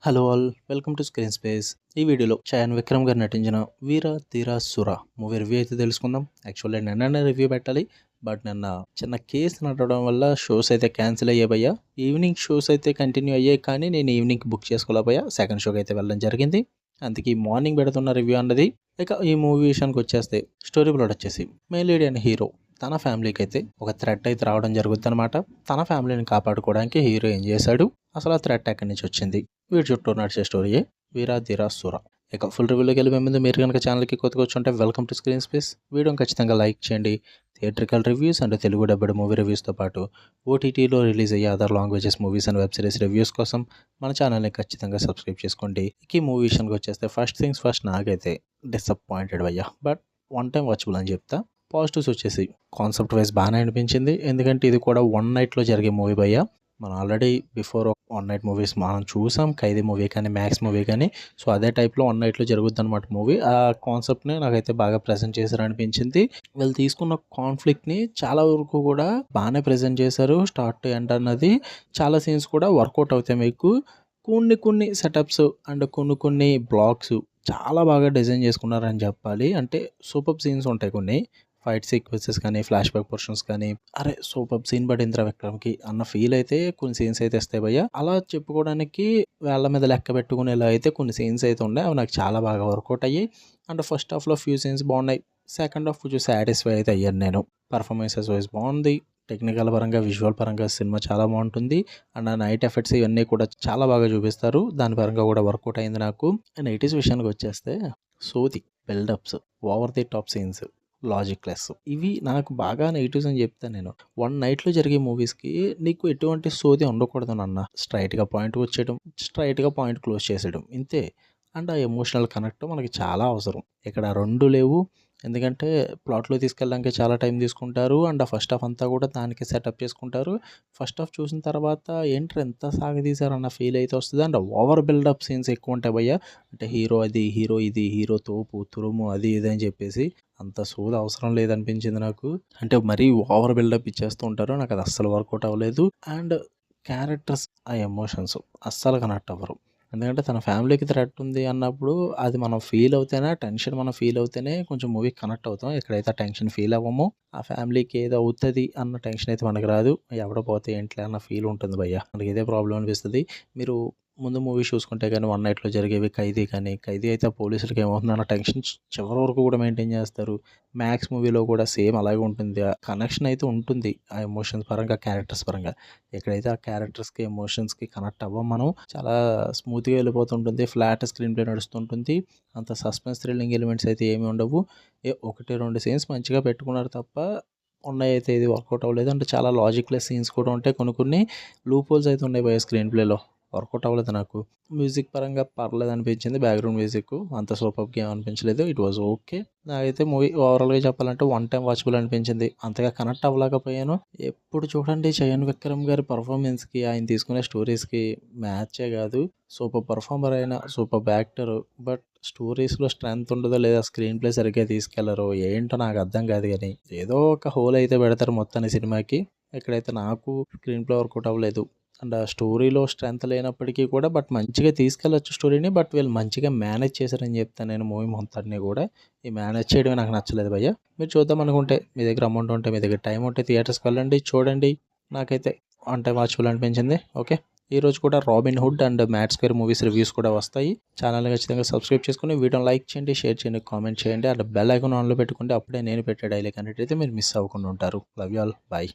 Hello all, welcome to screen space. ఈ వీడియోలో చయాన్ విక్రమ్ గారు నటించిన వీర తీర సుర మూవీ రివ్యూ అయితే తెలుసుకుందాం. యాక్చువల్లీ నిన్ననే రివ్యూ పెట్టాలి, బట్ నిన్న చిన్న కేసు నడవడం వల్ల షోస్ అయితే క్యాన్సిల్ అయ్యాయి. ఈవినింగ్ షోస్ అయితే కంటిన్యూ అయ్యాయి, కానీ నేను ఈవినింగ్ బుక్ చేసుకోలేకపోయా. సెకండ్ షోకి అయితే వెళ్ళడం జరిగింది. అందుకే మార్నింగ్ పెడుతున్న రివ్యూ అన్నది. ఇక ఈ మూవీ విషయానికి వచ్చేస్తే స్టోరీ ప్లాట్ వచ్చేసి మెయిన్ లీడ్ అండ్ హీరో తన ఫ్యామిలీకి అయితే ఒక థ్రెట్ అయితే రావడం జరుగుతుంది అనమాట. తన ఫ్యామిలీని కాపాడుకోవడానికి హీరో ఏం చేశాడు, అసలు ఆ థ్రెట్ ఎక్కడి నుంచి వచ్చింది, వీడి చుట్టూ నడిచే స్టోరీయే వీరా ధీరా సుర. ఇక ఫుల్ రివ్యూలోకి వెళ్ళే ముందు మీరు కనుక ఛానల్కి కొత్తగా వచ్చుంటే వెల్కమ్ టు స్క్రీన్ స్పేస్. వీడియోని ఖచ్చితంగా లైక్ చేయండి. Theatrical reviews and Telugu dubbed movie రివ్యూస్తో పాటు ఓటీటీలో రిలీజ్ అయ్యే other languages movies and web series reviews కోసం మన ఛానల్ని ఖచ్చితంగా సబ్స్క్రైబ్ చేసుకోండి. ఈ మూవీ విషయానికి వచ్చేస్తే ఫస్ట్ థింగ్స్ ఫస్ట్, నాకైతే డిసప్పాయింటెడ్ అయ్యా, బట్ వన్ టైం వాచబుల్ అని చెప్తా. పాజిటివ్స్ వచ్చేసి కాన్సెప్ట్ వైజ్ బాగానే అనిపించింది, ఎందుకంటే ఇది కూడా వన్ నైట్లో జరిగే మూవీ భయ్యా. మనం already before one night movies మనం చూసాం, ఖైదీ మూవీ కానీ మ్యాక్స్ మూవీ కానీ. సో అదే టైప్లో వన్ నైట్లో జరుగుద్ది అనమాట మూవీ. ఆ కాన్సెప్ట్ని నాకైతే బాగా ప్రజెంట్ చేశారు అనిపించింది. వీళ్ళు తీసుకున్న కాన్ఫ్లిక్ట్ని చాలా వరకు కూడా బాగానే ప్రజెంట్ చేశారు. స్టార్ట్ టు ఎండ్ అన్నది చాలా సీన్స్ కూడా వర్కౌట్ అవుతాయి మీకు. కొన్ని సెటప్స్ అండ్ కొన్ని బ్లాక్స్ చాలా బాగా డిజైన్ చేసుకున్నారని చెప్పాలి. అంటే సూపర్ సీన్స్ ఉంటాయి కొన్ని ఫైట్ సీక్వెన్సెస్ కానీ, ఫ్లాష్ బ్యాక్ పోర్షన్స్ కానీ, అరే సూపర్ సీన్ పడిందిరా విక్రమ్కి అన్న ఫీల్ అయితే కొన్ని సీన్స్ అయితే వస్తాయి భయ్య. అలా చెప్పుకోవడానికి వేళ్ళ మీద లెక్క పెట్టుకునేలా అయితే కొన్ని సీన్స్ అయితే ఉన్నాయి, అవి నాకు చాలా బాగా వర్కౌట్ అయ్యాయి. అండ్ ఫస్ట్ హాఫ్లో ఫ్యూ సీన్స్ బాగున్నాయి, సెకండ్ హాఫ్ కొంచెం సాటిస్ఫై అయితే అయ్యాను నేను. పర్ఫార్మెన్సెస్ వైజ్ బాగుంది, టెక్నికల్ పరంగా విజువల్ పరంగా సినిమా చాలా బాగుంటుంది. అండ్ ఆ నైట్ ఎఫెక్ట్స్ ఇవన్నీ కూడా చాలా బాగా చూపిస్తారు, దాని పరంగా కూడా వర్కౌట్ అయింది నాకు. నైటీస్ విషయానికి వచ్చేస్తే సోది build-ups, over the top scenes, logic less, ఇవి నాకు బాగా నెగిటివ్స్ అని చెప్తాను నేను. వన్ నైట్లో జరిగే మూవీస్కి నీకు ఎటువంటి సోది ఉండకూడదు నాన్న. స్ట్రైట్గా పాయింట్ వచ్చేయడం, స్ట్రైట్గా పాయింట్ క్లోజ్ చేసేయడం, ఇంతే. అండ్ ఆ ఎమోషనల్ కనెక్ట్ మనకి చాలా అవసరం. ఇక్కడ రెండు లేవు, ఎందుకంటే ప్లాట్లో తీసుకెళ్ళడానికి చాలా టైం తీసుకుంటారు. అండ్ ఆ ఫస్ట్ హాఫ్ అంతా కూడా దానికి సెటప్ చేసుకుంటారు. ఫస్ట్ హాఫ్ చూసిన తర్వాత ఏంట్రా ఎంత సాగదీశారన్న ఫీల్ అయితే వస్తుంది. అండ్ ఓవర్ బిల్డప్ సీన్స్ ఎక్కువ ఉంటాయి భయ్య. అంటే హీరో అది, హీరో ఇది, హీరో తోపు తురుము అది ఇది అని చెప్పేసి అంత సోది అవసరం లేదనిపించింది నాకు. అంటే మరీ ఓవర్ బిల్డప్ ఇచ్చేస్తూ ఉంటారు, నాకు అది అస్సలు వర్కౌట్ అవ్వలేదు. అండ్ క్యారెక్టర్స్ ఆ ఎమోషన్స్ అస్సలు కనెక్ట్ అవ్వరు. ఎందుకంటే తన ఫ్యామిలీకి థ్రెట్ ఉంది అన్నప్పుడు అది మనం ఫీల్ అవుతేనే, టెన్షన్ మనం ఫీల్ అవుతేనే కొంచెం మూవీ కనెక్ట్ అవుతాం. ఎక్కడైతే ఆ టెన్షన్ ఫీల్ అవ్వమో, ఆ ఫ్యామిలీకి ఏదో అవుతుంది అన్న టెన్షన్ అయితే మనకు రాదు. ఎవడో పోతే ఏంట్లే అన్న ఫీల్ ఉంటుంది భయ్య. మనకి ఇదే ప్రాబ్లం అనిపిస్తుంది. మీరు ముందు మూవీ చూసుకుంటే కానీ వన్ నైట్లో జరిగేవి ఖైదీ కానీ, ఖైదీ అయితే పోలీసులకి ఏమవుతుంది అన్న టెన్షన్ చివరి వరకు కూడా మెయింటైన్ చేస్తారు. మ్యాక్స్ మూవీలో కూడా సేమ్ అలాగే ఉంటుంది. ఆ కనెక్షన్ అయితే ఉంటుంది ఆ ఎమోషన్స్ పరంగా, క్యారెక్టర్స్ పరంగా. ఎక్కడైతే ఆ క్యారెక్టర్స్కి ఎమోషన్స్కి కనెక్ట్ అవ్వం మనం, చాలా స్మూత్గా వెళ్ళిపోతుంటుంది, ఫ్లాట్ స్క్రీన్ ప్లే నడుస్తుంటుంది. అంత సస్పెన్స్ థ్రిల్లింగ్ ఎలిమెంట్స్ అయితే ఏమి ఉండవు. ఒకటి రెండు సీన్స్ మంచిగా పెట్టుకున్నారు తప్ప ఉన్నాయి అయితే ఇది వర్కౌట్ అవ్వలేదు. అంటే చాలా లాజిక్లెస్ సీన్స్ కూడా ఉంటాయి, కొన్ని లూప్ హోల్స్ అయితే ఉన్నాయి బై స్క్రీన్ ప్లేలో. వర్కౌట్ అవ్వలేదు నాకు. మ్యూజిక్ పరంగా పర్లేదు అనిపించింది, బ్యాక్గ్రౌండ్ మ్యూజిక్ అంత సూపర్గా ఏం అనిపించలేదు. It was okay. నాకైతే మూవీ ఓవరాల్గా చెప్పాలంటే వన్ టైం వాచబుల్ అనిపించింది, అంతగా కనెక్ట్ అవ్వలేకపోయాను. ఎప్పుడు చూడండి చయన్ విక్రమ్ గారి పర్ఫార్మెన్స్కి, ఆయన తీసుకునే స్టోరీస్కి మ్యాచే కాదు. సూపర్ పర్ఫార్మర్ అయినా, సూపర్ యాక్టర్, బట్ స్టోరీస్లో స్ట్రెంత్ ఉండదో లేదా స్క్రీన్ ప్లే సరిగ్గా తీసుకెళ్లరో ఏంటో నాకు అర్థం కాదు. కానీ ఏదో ఒక హోల్ అయితే పెడతారు మొత్తాన్ని సినిమాకి. ఎక్కడైతే నాకు స్క్రీన్ ప్లే వర్కౌట్ అవ్వలేదు. అండ్ ఆ స్టోరీలో స్ట్రెంత్ లేనప్పటికీ కూడా బట్ మంచిగా తీసుకెళ్ళొచ్చు స్టోరీని. బట్ వీళ్ళు మంచిగా మేనేజ్ చేశారని చెప్తాను నేను మూవీ మొత్తాన్ని కూడా. ఈ మేనేజ్ చేయడమే నాకు నచ్చలేదు భయ్య. మీరు చూద్దాం అనుకుంటే, మీ దగ్గర అమౌంట్ ఉంటే, మీ దగ్గర టైం ఉంటే థియేటర్స్కి వెళ్ళండి, చూడండి. నాకైతే వన్ టైం వాచబుల్ అనిపించింది. ఓకే, ఈరోజు కూడా robin hood and mad square movies reviews కూడా వస్తాయి. ఛానల్ని ఖచ్చితంగా సబ్స్క్రైబ్ చేసుకుని వీడియోని లైక్ చేయండి, షేర్ చేయండి, కామెంట్ చేయండి. అండ్ బెల్ ఐకాన్ ఆన్లో పెట్టుకుంటే అప్పుడే నేను పెట్టే డైలీ కంటెంట్ అయితే మీరు మిస్ అవ్వకుండా ఉంటారు. Love you all, bye.